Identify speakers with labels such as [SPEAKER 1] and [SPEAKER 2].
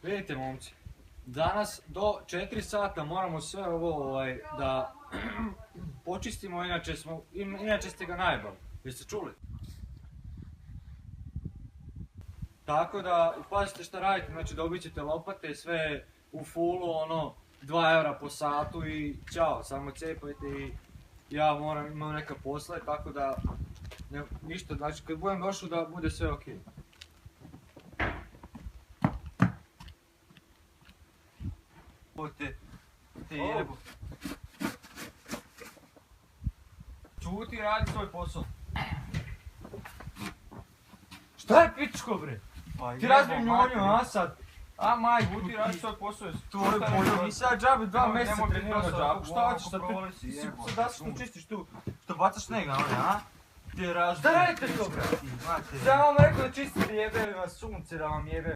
[SPEAKER 1] Vidite momci, danas do 4 sata moramo sve ovo da počistimo, inače ste ga najbali. Jeste čuli? Tako da, pazite šta radite, znači dobit ćete lopate, sve u fullu, 2 eura po satu i ćao, samo cepajte i ja imam neka posla, tako da, ništa, znači kad budem došao da bude sve okej. Te jebo. Čuti, radi svoj posao. Šta je pičko bre? Ti razbijem njonju, a sad? A majku, ti radi svoj posao. To je bolje, mi sad džabe 2 mjeseca trenirao džabu. Šta hoćeš sad ti? Sad što čistiš tu, što bacaš snega, a? Šta radite to bre? Šta vam rekao da čistite jebe na sunce da vam jebe?